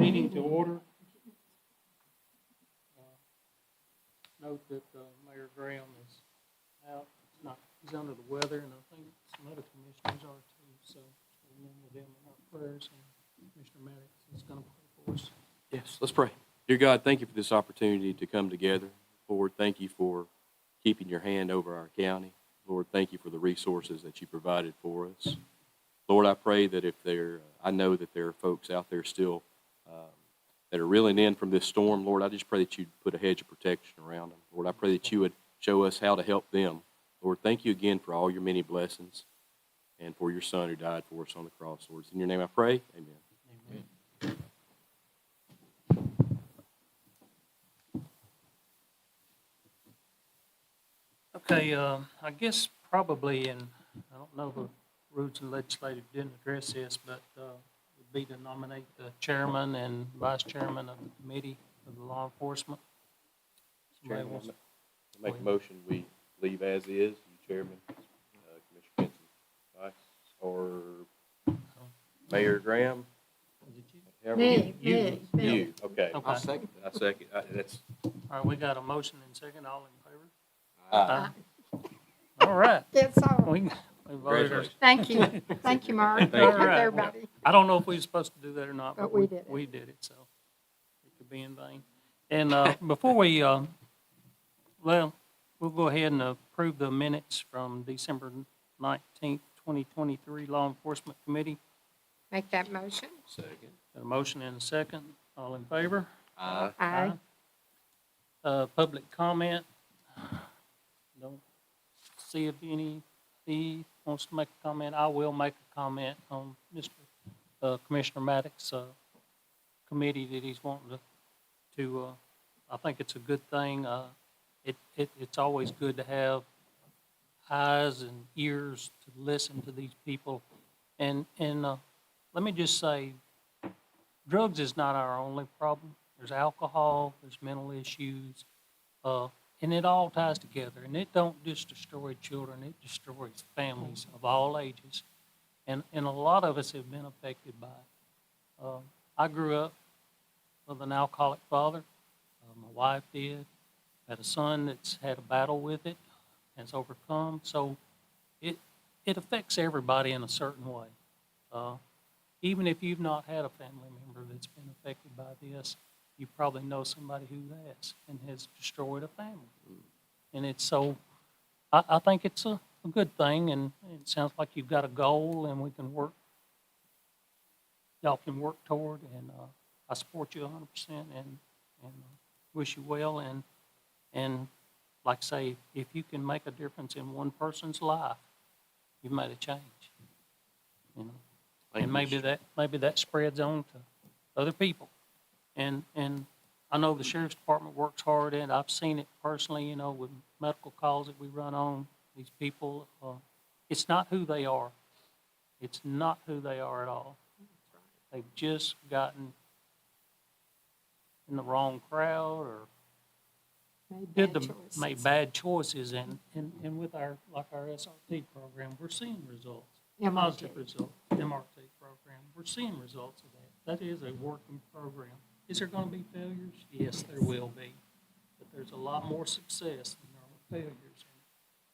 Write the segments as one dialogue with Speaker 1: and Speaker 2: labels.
Speaker 1: Meeting to order. Note that Mayor Graham is out. He's under the weather, and I think some other commissioners are too. So remember them in our prayers. And Commissioner Maddox is going to pray for us.
Speaker 2: Yes, let's pray. Dear God, thank you for this opportunity to come together. Lord, thank you for keeping your hand over our county. Lord, thank you for the resources that you provided for us. Lord, I pray that I know that there are folks out there still that are reeling in from this storm. Lord, I just pray that you'd put a hedge of protection around them. Lord, I pray that you would show us how to help them. Lord, thank you again for all your many blessings and for your Son who died for us on the cross. Lord, it's in your name I pray. Amen.
Speaker 1: Amen. Okay, I guess probably, and I don't know if the Rules and Legislative didn't address this, but would be to nominate the chairman and vice chairman of the committee of the law enforcement. Somebody
Speaker 2: Chairman,
Speaker 1: wants to-
Speaker 2: I make a motion we leave as is, you chairman, Commissioner Benson, vice, or Mayor Graham.
Speaker 1: Is it you?
Speaker 2: However
Speaker 3: Me,
Speaker 1: you-
Speaker 3: me.
Speaker 2: You, okay.
Speaker 1: Okay.
Speaker 2: I second. That's.
Speaker 1: All right, we got a motion and second, all in favor?
Speaker 2: Aye.
Speaker 1: All right.
Speaker 3: Yes, sir.
Speaker 1: We voted.
Speaker 2: Congratulations.
Speaker 3: Thank you. Thank you, Mark.
Speaker 2: Thank you.
Speaker 1: All right.
Speaker 3: Everybody.
Speaker 1: I don't know if we were supposed to do that or not,
Speaker 3: But
Speaker 1: but
Speaker 3: we did it.
Speaker 1: we did it, so it could be in vain. And before we, well, we'll go ahead and approve the minutes from December 19th, 2023 Law Enforcement Committee.
Speaker 3: Make that motion.
Speaker 2: Second.
Speaker 1: Got a motion and a second. All in favor?
Speaker 2: Aye.
Speaker 3: Aye.
Speaker 1: Public comment. Don't see if he wants to make a comment. I will make a comment on Commissioner Maddox's committee that he's wanting to I think it's a good thing. It's always good to have eyes and ears to listen to these people. And let me just say, drugs is not our only problem. There's alcohol, there's mental issues, and it all ties together. And it don't just destroy children, it destroys families of all ages. And a lot of us have been affected by it. I grew up with an alcoholic father. My wife did. Had a son that's had a battle with it, has overcome. So it affects everybody in a certain way. Even if you've not had a family member that's been affected by this, you probably know somebody who has and has destroyed a family. And it's so, I think it's a good thing, and it sounds like you've got a goal and we can work, y'all can work toward, and I support you 100% and wish you well. And like I say, if you can make a difference in one person's life, you've made a change. You know? And maybe that spreads on to other people. And I know the sheriff's department works hard, and I've seen it personally, you know, with medical calls that we run on. These people, it's not who they are. It's not who they are at all. They've just gotten in the wrong crowd or made bad choices. And with our SRT program, we're seeing results.
Speaker 3: MRT.
Speaker 1: Positive results. MRT program. We're seeing results of that. That is a working program. Is there going to be failures? Yes, there will be. But there's a lot more success than there are failures.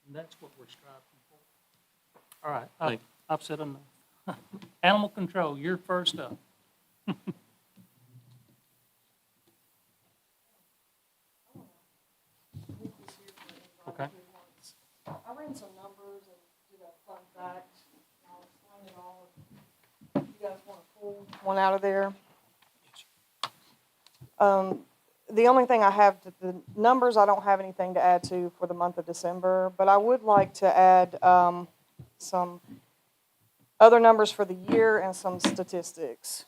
Speaker 1: And that's what we're striving for. All right. I've said enough. Animal control, you're first up. Okay.
Speaker 4: I ran some numbers and did a fun fact. I'll explain it all. If you guys want to pull one out of there. The only thing I have, the numbers, I don't have anything to add to for the month of December, but I would like to add some other numbers for the year and some statistics.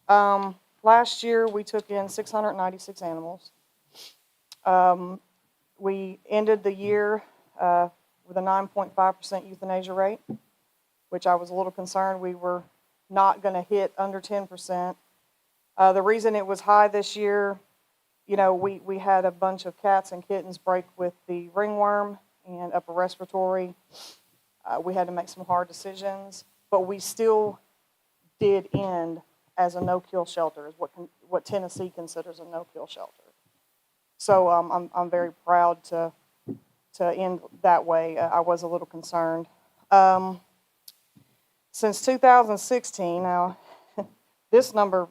Speaker 4: Last year, we took in 696 animals. We ended the year with a 9.5% euthanasia rate, which I was a little concerned we were not going to hit under 10%. The reason it was high this year, you know, we had a bunch of cats and kittens break with the ringworm and upper respiratory. We had to make some hard decisions, but we still did end as a no-kill shelter, is what Tennessee considers a no-kill shelter. So I'm very proud to end that way. I was a little concerned. Since 2016, now this number,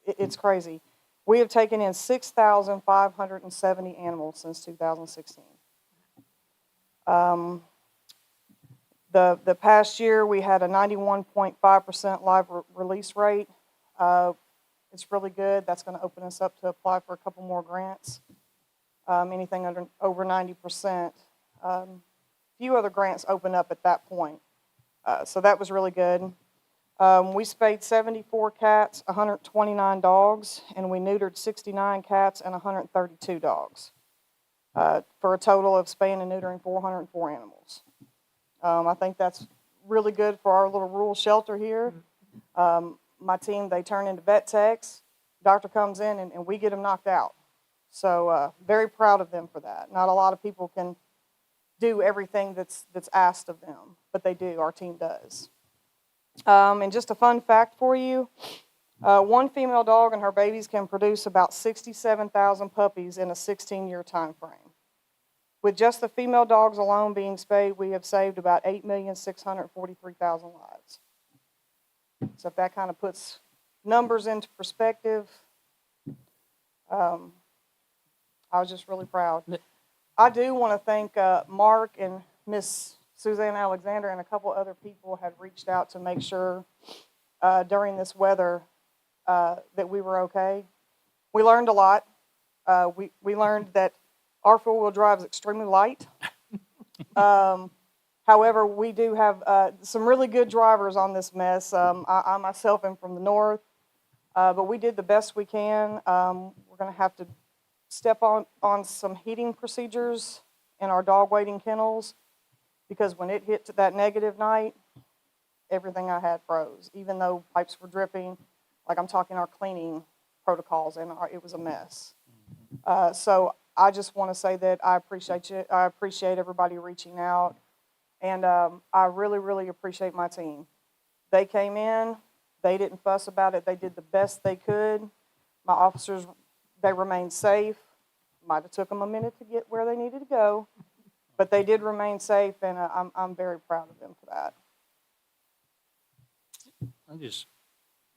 Speaker 4: it's crazy. We have taken in 6,570 animals since 2016. The past year, we had a 91.5% live release rate. It's really good. That's going to open us up to apply for a couple more grants. Anything over 90%. Few other grants open up at that point. So that was really good. We spayed 74 cats, 129 dogs, and we neutered 69 cats and 132 dogs, for a total of spaying and neutering 404 animals. I think that's really good for our little rural shelter here. My team, they turn into vet techs. Doctor comes in and we get them knocked out. So very proud of them for that. Not a lot of people can do everything that's asked of them, but they do. Our team does. And just a fun fact for you, one female dog and her babies can produce about 67,000 puppies in a 16-year time frame. With just the female dogs alone being spayed, we have saved about 8,643,000 lives. So if that kind of puts numbers into perspective, I was just really proud. I do want to thank Mark and Miss Suzanne Alexander and a couple other people had reached out to make sure during this weather that we were okay. We learned a lot. We learned that our four-wheel drive is extremely light. However, we do have some really good drivers on this mess. I myself am from the north, but we did the best we can. We're going to have to step on some heating procedures in our dog waiting kennels, because when it hit to that negative night, everything I had froze. Even though pipes were dripping, like I'm talking our cleaning protocols, and it was a mess. So I just want to say that I appreciate you. I appreciate everybody reaching out, and I really, really appreciate my team. They came in. They didn't fuss about it. They did the best they could. My officers, they remained safe. Might have took them a minute to get where they needed to go, but they did remain safe, and I'm very proud of them for that.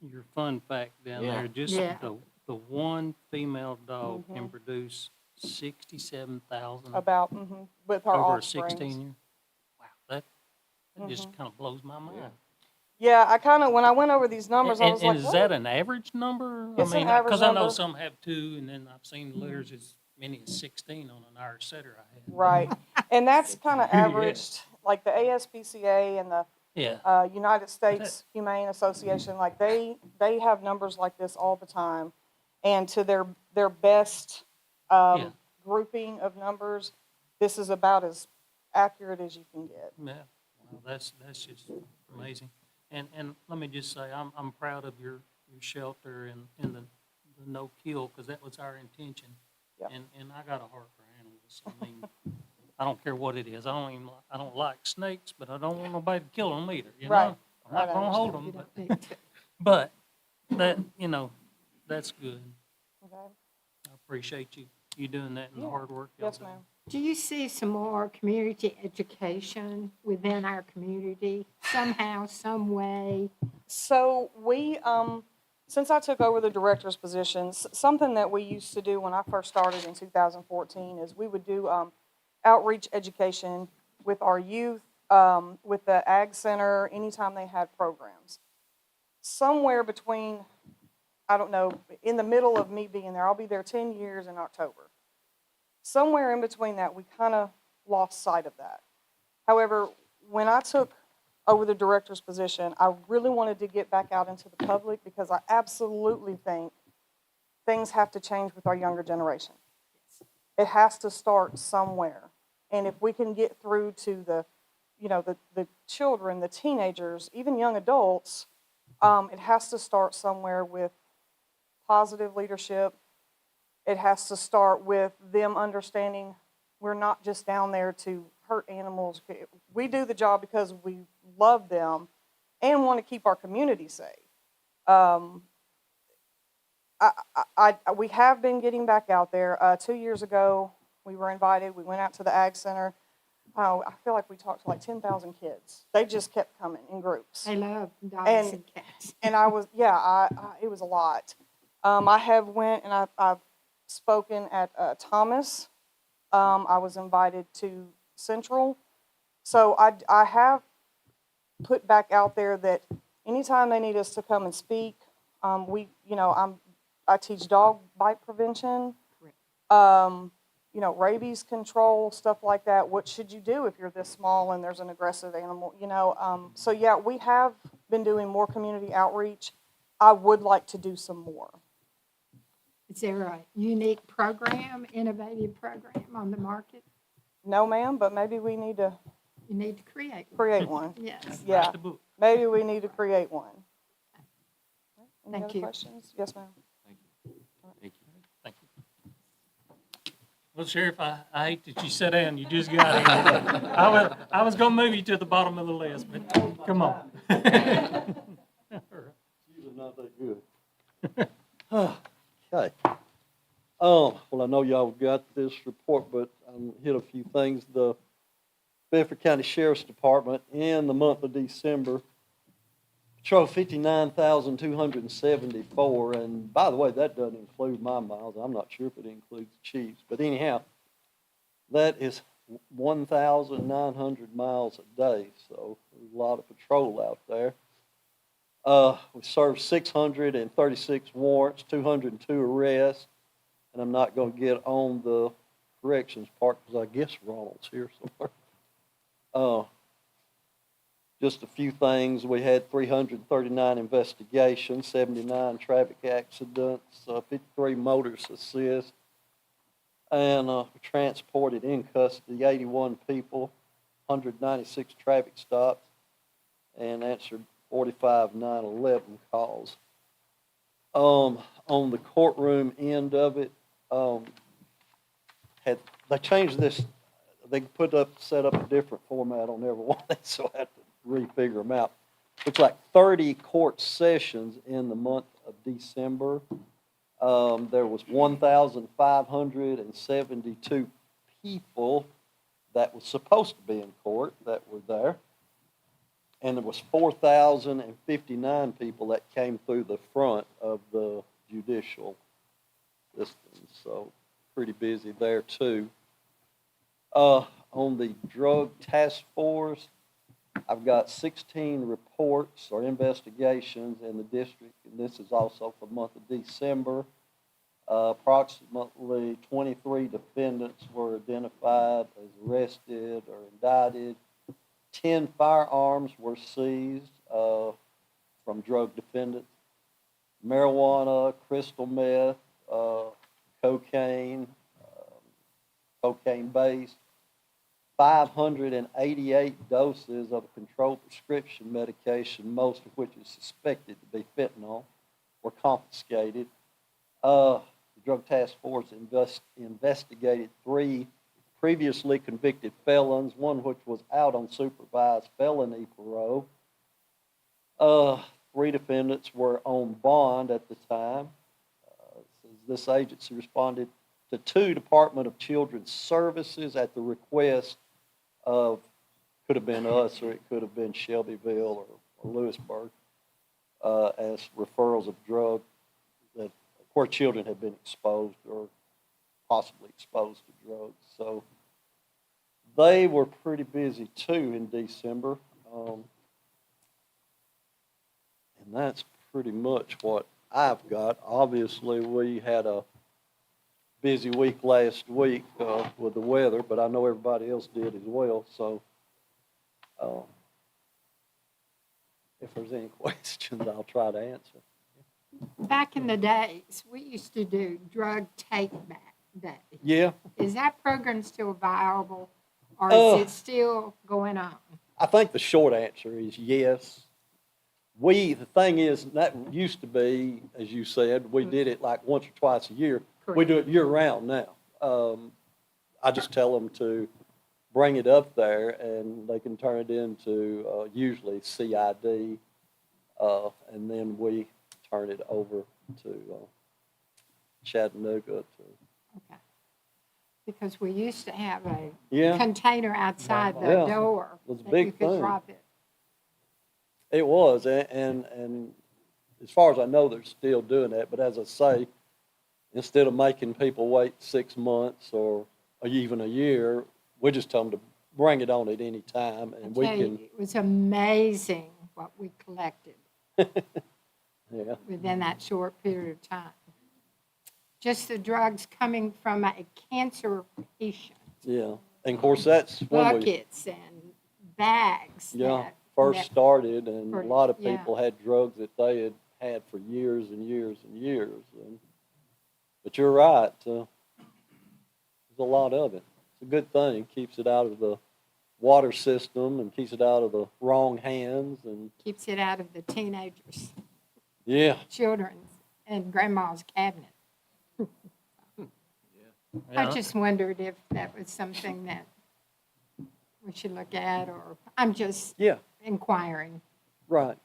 Speaker 1: Your fun fact down
Speaker 2: Yeah.
Speaker 1: there, just
Speaker 3: Yeah.
Speaker 1: the one female dog can produce 67,000
Speaker 4: About with her
Speaker 1: over a
Speaker 4: offsprings.
Speaker 1: 16-year. Wow, that just kind of blows my mind.
Speaker 4: Yeah, I kind of, when I went over these numbers, I was
Speaker 1: And
Speaker 4: like,
Speaker 1: is
Speaker 4: what?
Speaker 1: that an average number?
Speaker 4: It's an average
Speaker 1: because I know
Speaker 4: number.
Speaker 1: some have 2, and then I've seen litters as many as 16 on an Irish setter I had.
Speaker 4: Right, and that's kind of
Speaker 1: Yeah.
Speaker 4: averaged, like the ASPCA and the
Speaker 1: Yeah.
Speaker 4: United States Humane Association, like they have numbers like this all the time, and to their best
Speaker 1: Yeah.
Speaker 4: grouping of numbers, this is about as accurate as you can get.
Speaker 1: Yeah, well, that's just amazing. And let me just say, I'm proud of your shelter and the no kill, because that was our intention.
Speaker 4: Yep.
Speaker 1: And I got a heart for animals. I mean, I don't care what it is. I don't like snakes, but I don't want nobody to kill them either. You
Speaker 4: Right.
Speaker 1: know, I'm not
Speaker 4: Right, I
Speaker 1: gonna hold
Speaker 3: You
Speaker 1: them,
Speaker 3: don't need to.
Speaker 1: but that that's good.
Speaker 4: Okay.
Speaker 1: I appreciate you doing that and the
Speaker 4: Yeah.
Speaker 1: hard work y'all
Speaker 4: Yes,
Speaker 1: do.
Speaker 4: ma'am.
Speaker 3: Do you see some more community education within our community, somehow, some way?
Speaker 4: So we, since I took over the director's position, something that we used to do when I first started in 2014 is we would do outreach education with our youth, with the Ag Center, anytime they had programs. Somewhere between, I don't know, in the middle of me being there, I'll be there 10 years in October. Somewhere in between that, we kind of lost sight of that. However, when I took over the director's position, I really wanted to get back out into the public, because I absolutely think things have to change with our younger generation. It has to start somewhere. And if we can get through to the children, the teenagers, even young adults, it has to start somewhere with positive leadership. It has to start with them understanding we're not just down there to hurt animals. We do the job because we love them and want to keep our community safe. we have been getting back out there. 2 years ago, we were invited. We went out to the Ag Center. Oh, I feel like we talked to like 10,000 kids. They just kept coming in groups.
Speaker 3: They love dogs
Speaker 4: And-
Speaker 3: and cats.
Speaker 4: And I was, yeah, it was a lot. I have went and I've spoken at Thomas. I was invited to Central. So I have put back out there that anytime they need us to come and speak, I teach dog bite prevention, rabies control, stuff like that. What should you do if you're this small and there's an aggressive animal? So yeah, we have been doing more community outreach. I would like to do some more.
Speaker 3: Is there a unique program, innovative program on the market?
Speaker 4: No, ma'am, but maybe we need to
Speaker 3: You need to create one.
Speaker 4: create one.
Speaker 3: Yes.
Speaker 4: Yeah,
Speaker 1: Write the book.
Speaker 4: maybe we need to create one. Any
Speaker 3: Thank
Speaker 4: other
Speaker 3: you.
Speaker 4: questions? Yes, ma'am.
Speaker 2: Thank you. Thank you.
Speaker 1: Thank you. Well, Sheriff, I hate that you sat down. You just got here. I was gonna move you to the bottom of the list, but come on.
Speaker 5: Usually not that good. Okay. Well, I know y'all got this report, but I'm hit a few things. The Bedford County Sheriff's Department in the month of December patrolled 59,274, and by the way, that doesn't include my miles. I'm not sure if it includes the chief's, but anyhow, that is 1,900 miles a day, so there's a lot of patrol out there. We served 636 warrants, 202 arrests, and I'm not going to get on the corrections part because I guess Ronald's here somewhere. Just a few things. We had 339 investigations, 79 traffic accidents, 53 motorist assists, and transported in custody 81 people, 196 traffic stops, and answered 45 911 calls. On the courtroom end of it, they changed this. They set up a different format on every one, so I had to refigure them out. Looks like 30 court sessions in the month of December. There was 1,572 people that was supposed to be in court that were there. And there was 4,059 people that came through the front of the judicial system. So pretty busy there too. On the drug task force, I've got 16 reports or investigations in the district, and this is also for the month of December. Approximately 23 defendants were identified as arrested or indicted. 10 firearms were seized from drug defendants. Marijuana, crystal meth, cocaine, cocaine base. 588 doses of a controlled prescription medication, most of which is suspected to be fentanyl, were confiscated. The Drug Task Force investigated 3 previously convicted felons, one which was out on supervised felony parole. 3 defendants were on bond at the time. This agency responded to 2 Department of Children's Services at the request of, could have been us or it could have been Shelbyville or Lewisburg, as referrals of drugs where children had been exposed or possibly exposed to drugs. So they were pretty busy too in December. And that's pretty much what I've got. Obviously, we had a busy week last week with the weather, but I know everybody else did as well. So if there's any questions, I'll try to answer.
Speaker 3: Back in the days, we used to do drug take-back day.
Speaker 5: Yeah,
Speaker 3: Is that program still viable, or
Speaker 5: Uh,
Speaker 3: is it still going on?
Speaker 5: I think the short answer is yes. The thing is, that used to be, as you said, we did it like once or twice a year. We do it year-round now. I just tell them to bring it up there, and they can turn it into usually CID, and then we turn it over to Chattanooga to,
Speaker 3: Okay. Because we used to have a
Speaker 5: yeah,
Speaker 3: container outside the
Speaker 5: Yeah.
Speaker 3: door
Speaker 5: It was a
Speaker 3: that
Speaker 5: big
Speaker 3: you could
Speaker 5: thing.
Speaker 3: drop it.
Speaker 5: it was, and as far as I know, they're still doing that, but as I say, instead of making people wait 6 months or even a year, we just tell them to bring it on at any time,
Speaker 3: I
Speaker 5: and we
Speaker 3: tell you,
Speaker 5: can,
Speaker 3: it was amazing what we collected
Speaker 5: yeah,
Speaker 3: within that short period of time. Just the drugs coming from a cancer patient,
Speaker 5: yeah. And of course, that's when we,
Speaker 3: buckets and bags
Speaker 5: yeah,
Speaker 3: that.
Speaker 5: first
Speaker 3: that-
Speaker 5: started, and a
Speaker 3: for-
Speaker 5: lot of
Speaker 3: yeah.
Speaker 5: people had drugs that they had had for years and years and years. But you're right, there's a lot of it. It's a good thing, keeps it out of the water system and keeps it out of the wrong hands, and,
Speaker 3: Keeps it out of the teenagers'
Speaker 5: yeah,
Speaker 3: children's and grandma's cabinet. I
Speaker 1: Yeah.
Speaker 3: just wondered if that was something that we should look at, or I'm just
Speaker 5: yeah,
Speaker 3: inquiring,
Speaker 5: right.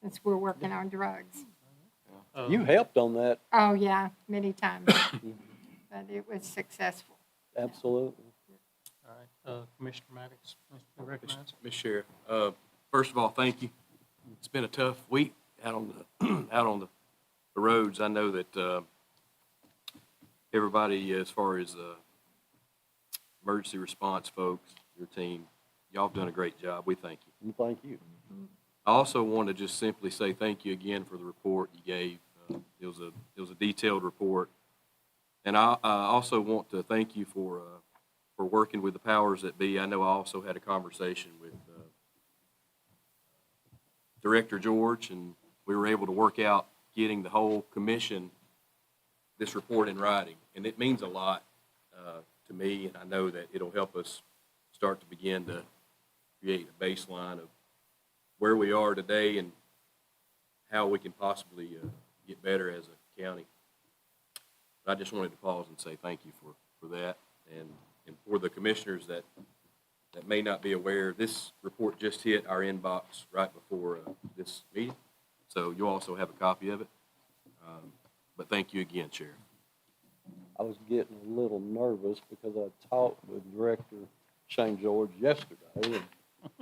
Speaker 3: since we're working on drugs.
Speaker 5: You helped on that,
Speaker 3: Oh, yeah, many times, but it was successful.
Speaker 5: absolutely.
Speaker 1: All right, Commissioner Maddox, Mr. recognized.
Speaker 2: Ms. Sheriff, first of all, thank you. It's been a tough week out on the, out on the roads. I know that, everybody, as far as, emergency response folks, your team, y'all have done a great job. We thank you.
Speaker 5: And thank you.
Speaker 2: I also want to just simply say thank you again for the report you gave. It was a detailed report. And I also want to thank you for working with the powers that be. I know I also had a conversation with Director George, and we were able to work out getting the whole commission this report in writing. And it means a lot to me, and I know that it'll help us start to begin to create a baseline of where we are today and how we can possibly get better as a county. But I just wanted to pause and say thank you for that. And for the commissioners that may not be aware, this report just hit our inbox right before this meeting. So you'll also have a copy of it. But thank you again, Sheriff.
Speaker 5: I was getting a little nervous because I talked with Director Shane George yesterday, and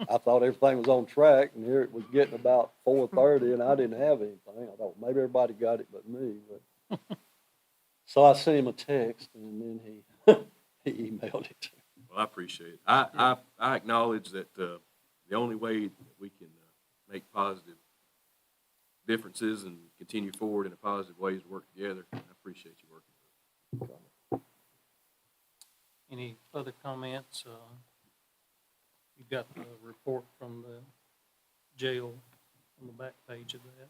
Speaker 5: I thought everything was on track, and here it was getting about 4:30, and I didn't have anything. I thought maybe everybody got it but me, but so I sent him a text, and then he emailed it to me.
Speaker 2: Well, I appreciate it. I acknowledge that the only way that we can make positive differences and continue forward in a positive way is to work together. I appreciate you working with us.
Speaker 1: Any further comments? You've got the report from the jail on the back page of that.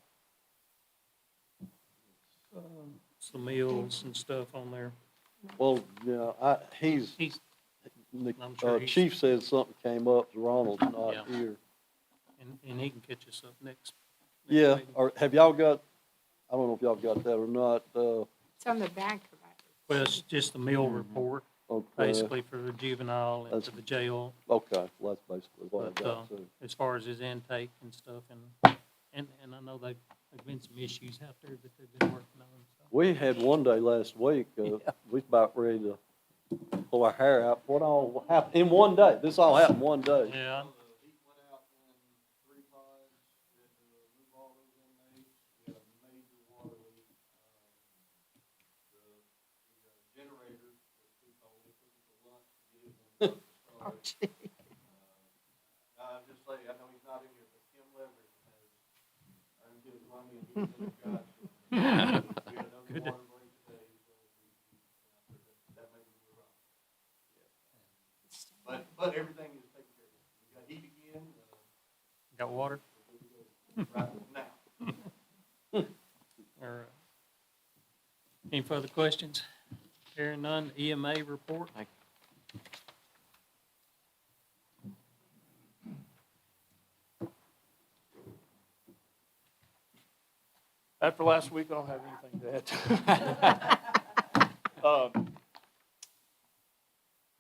Speaker 1: Some meals and stuff on there.
Speaker 5: Well, yeah,
Speaker 1: He's,
Speaker 5: the
Speaker 1: I'm sure he's-
Speaker 5: chief said something came up, Ronald's
Speaker 1: Yeah.
Speaker 5: not here.
Speaker 1: and he can catch us up next.
Speaker 5: Yeah,
Speaker 1: meeting.
Speaker 5: or have y'all got, I don't know if y'all got that or not,
Speaker 3: It's on the back of it.
Speaker 1: Well, it's just the meal report,
Speaker 5: okay,
Speaker 1: basically for the juvenile and
Speaker 5: That's-
Speaker 1: for the jail,
Speaker 5: okay, well, that's basically what I
Speaker 1: but,
Speaker 5: got too.
Speaker 1: as far as his intake and stuff, and I know there've been some issues out there that they've been working on, so.
Speaker 5: We had one day last week, we was about ready to pull our hair out. What all happened in one day? This all happened one day.
Speaker 1: Yeah,
Speaker 6: Heat went out in 3 pods, we had to move all those inmates, we had a major water leak. The generator was too cold, it took us a lunch to get it warmed
Speaker 3: Oh,
Speaker 6: up to start.
Speaker 3: gee.
Speaker 6: I'll just say, I know he's not in here, but Tim Leverett has earned his money and he's in the guy. We had another
Speaker 1: Good.
Speaker 6: water break today, so that may be wrong. But everything is taken care of. We got heat again,
Speaker 1: got water?
Speaker 6: right now.
Speaker 1: All right. Any further questions? Hearing none, EMA report?
Speaker 2: Thank
Speaker 7: After last week, I don't have anything to add.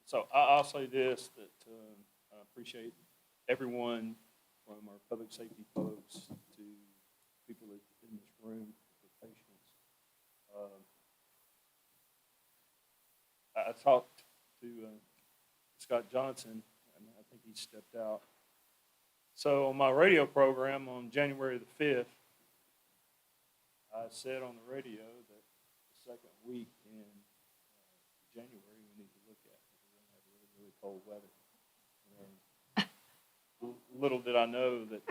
Speaker 7: So I'll say this, that I appreciate everyone from our public safety folks to people in this room for patience I talked to Scott Johnson, and I think he stepped out. So on my radio program on January the 5th, I said on the radio that the second week in January we need to look at, because we're going to have really, really cold weather. And little did I know that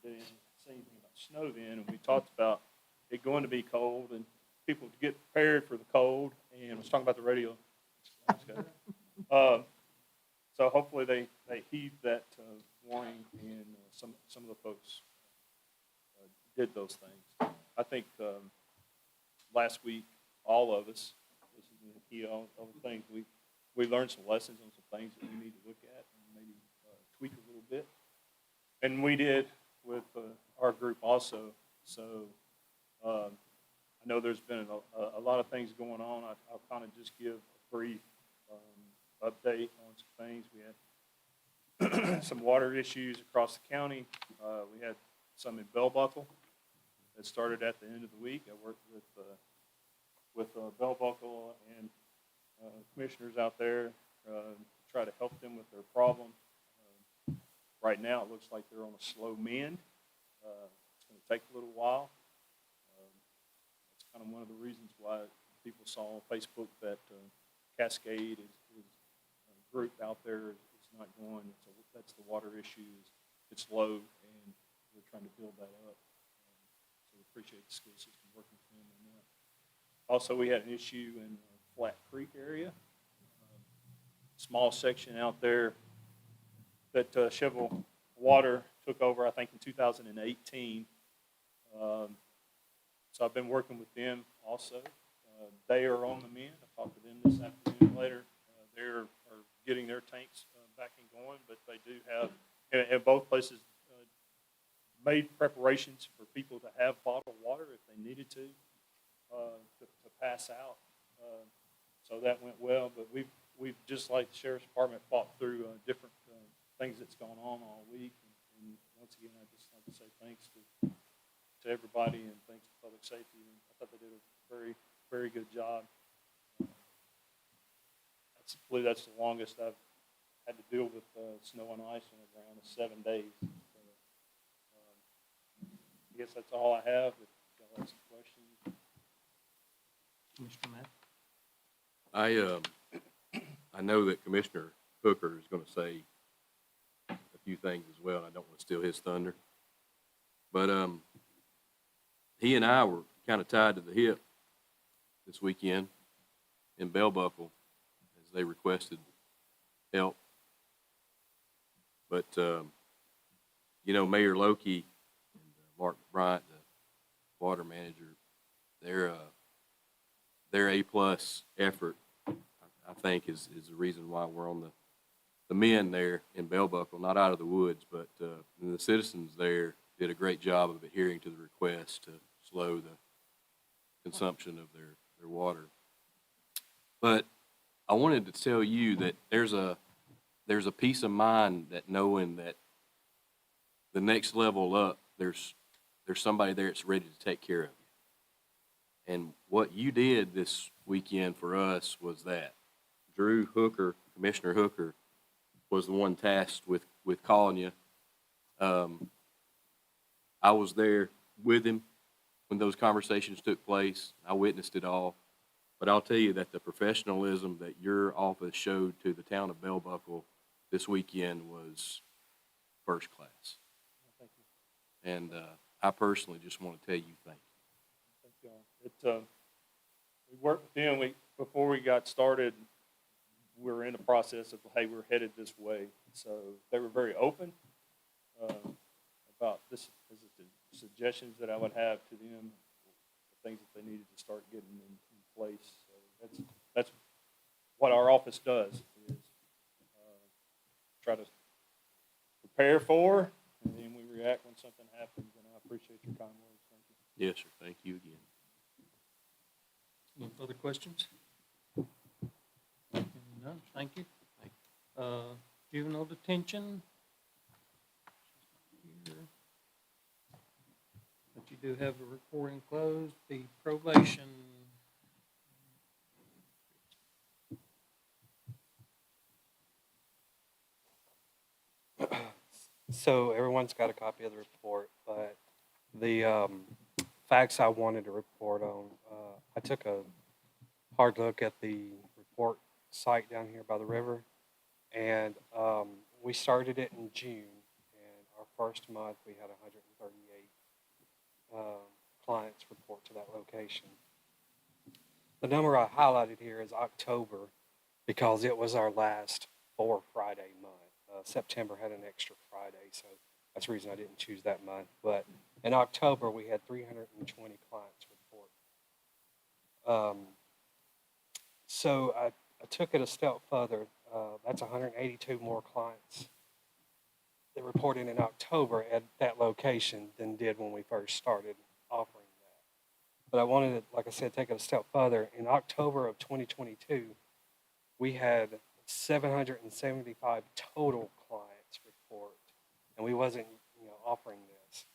Speaker 7: they didn't say anything about snow then, and we talked about it going to be cold and people to get prepared for the cold, and I was talking about the radio. So hopefully they heed that warning, and some of the folks did those things. I think last week, all of us, this is the key, all the things, we learned some lessons on some things that we need to look at and maybe tweak a little bit. And we did with our group also. So I know there's been a lot of things going on. I'll kind of just give a brief update on some things. We had some water issues across the county. We had some in Bell Buckle that started at the end of the week. I worked with Bell Buckle and commissioners out there to try to help them with their problem. Right now, it looks like they're on a slow mend. It's going to take a little while. That's kind of one of the reasons why people saw on Facebook that Cascade is group out there is not going. That's the water issue. It's low, and we're trying to build that up. So we appreciate the school system working with them on that. Also, we had an issue in Flat Creek area, small section out there that Cheval Water took over, I think, in 2018. So I've been working with them also. They are on the mend. I talked to them this afternoon later. They're getting their tanks back and going, but they do have, at both places, made preparations for people to have bottled water if they needed to pass out. So that went well, but we've just like the Sheriff's Department fought through different things that's gone on all week. And once again, I'd just like to say thanks to everybody, and thanks to Public Safety. And I thought they did a very, very good job. I believe that's the longest I've had to deal with snow and ice on the ground is 7 days. So, I guess that's all I have. If y'all have some questions.
Speaker 1: Mr. Matt?
Speaker 2: I know that Commissioner Hooker is going to say a few things as well, and I don't want to steal his thunder. But he and I were kind of tied to the hip this weekend in Bell Buckle as they requested help. But, Mayor Loki and Mark Bryant, the water manager, their A-plus effort, I think, is the reason why we're on the men there in Bell Buckle, not out of the woods, but the citizens there did a great job of adhering to the request to slow the consumption of their water. But I wanted to tell you that there's a peace of mind that knowing that the next level up, there's somebody there that's ready to take care of you. And what you did this weekend for us was that. Drew Hooker, Commissioner Hooker, was the one tasked with calling you. I was there with him when those conversations took place. I witnessed it all. But I'll tell you that the professionalism that your office showed to the town of Bell Buckle this weekend was first class.
Speaker 7: Thank you.
Speaker 2: And I personally just want to tell you thank you.
Speaker 7: Thank y'all. We worked with them. Before we got started, we were in the process of, hey, we're headed this way. So they were very open about this, the suggestions that I would have to them, the things that they needed to start getting in place. So that's what our office does, is try to prepare for, and then we react when something happens. And I appreciate your kind words. Thank you.
Speaker 2: Yes, sir. Thank you again.
Speaker 1: Any further questions? None, thank you. Juvenile detention. But you do have a recording closed. The probation
Speaker 8: So everyone's got a copy of the report, but the facts I wanted to report on, I took a hard look at the report site down here by the river, and we started it in June, and our first month we had 138 clients report to that location. The number I highlighted here is October because it was our last 4 Friday month. September had an extra Friday, so that's the reason I didn't choose that month. But in October, we had 320 clients report. So I took it a step further. That's 182 more clients that reported in October at that location than did when we first started offering that. But I wanted to, like I said, take it a step further. In October of 2022, we had 775 total clients report, and we wasn't, offering this.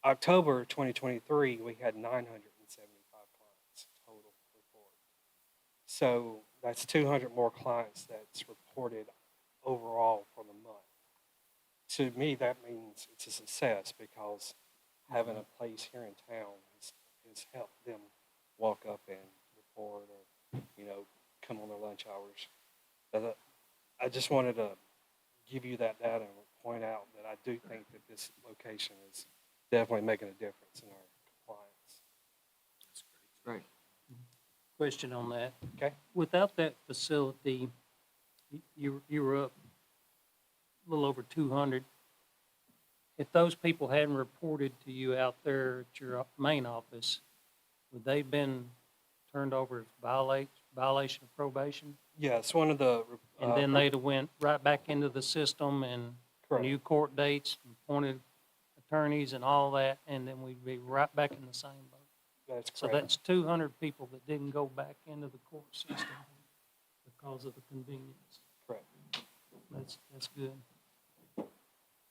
Speaker 8: October 2023, we had 975 clients total report. So that's 200 more clients that's reported overall for the month. To me, that means it's a success because having a place here in town has helped them walk up and report or, come on their lunch hours. But I just wanted to give you that data and point out that I do think that this location is definitely making a difference in our compliance.
Speaker 2: Great.
Speaker 1: Question on that.
Speaker 8: Okay.
Speaker 1: Without that facility, you were up a little over 200. If those people hadn't reported to you out there at your main office, would they been turned over as violation of probation?
Speaker 8: Yes, one of the.
Speaker 1: And then they'd have went right back into the system and
Speaker 8: Correct.
Speaker 1: new court dates, appointed attorneys and all that, and then we'd be right back in the same boat.
Speaker 8: That's
Speaker 1: So
Speaker 8: correct.
Speaker 1: that's 200 people that didn't go back into the court system because of the convenience.
Speaker 8: Correct.
Speaker 1: That's good.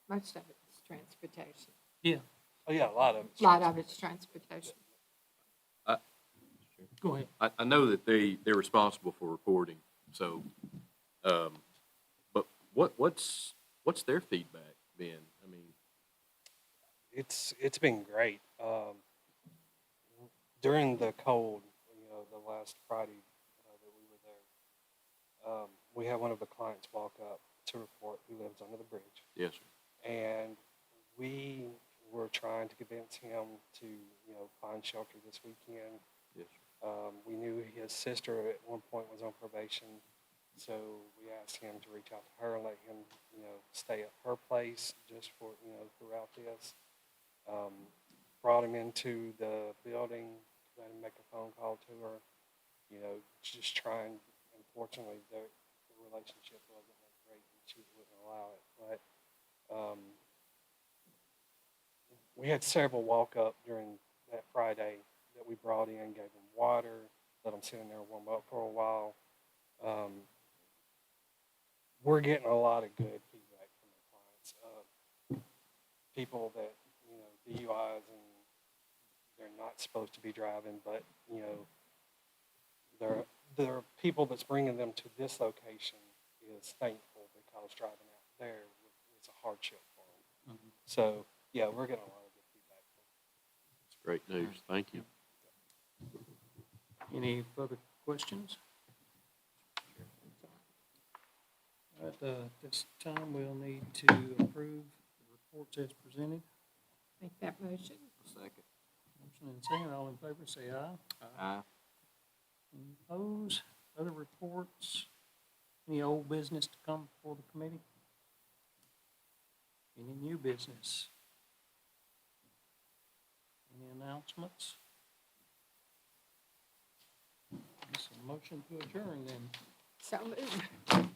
Speaker 3: Most of it's transportation.
Speaker 1: Yeah,
Speaker 8: Oh, yeah, a lot of it.
Speaker 3: A lot of it's transportation.
Speaker 1: go ahead.
Speaker 2: I know that they're responsible for reporting, so, but what's their feedback been? I mean,
Speaker 8: It's been great. During the cold, the last Friday that we were there, we had one of the clients walk up to report who lives under the bridge.
Speaker 2: yes, sir.
Speaker 8: And we were trying to convince him to, find shelter this weekend.
Speaker 2: Yes, sir.
Speaker 8: We knew his sister at one point was on probation, so we asked him to reach out to her and let him, stay at her place just for, throughout this. Brought him into the building, let him make a phone call to her, just trying. Unfortunately, the relationship wasn't that great, and she wouldn't allow it. But we had several walk up during that Friday that we brought in, gave them water, let them sit in there and warm up for a while. We're getting a lot of good feedback from the clients. People that, DUIs and they're not supposed to be driving, but, there are people that's bringing them to this location is thankful because driving out there was a hardship for them.
Speaker 1: Mhm.
Speaker 8: So, yeah, we're getting a lot of good feedback.
Speaker 2: It's great news. Thank you.
Speaker 1: Any further questions? All right, at this time, we'll need to approve the reports as presented.
Speaker 3: Make that motion.
Speaker 2: Second.
Speaker 1: Motion and second, all in favor, say aye.
Speaker 2: Aye.
Speaker 1: Any opposed? Other reports? Any old business to come before the committee? Any new business? Any announcements? It's a motion to adjourn then.
Speaker 3: So moved.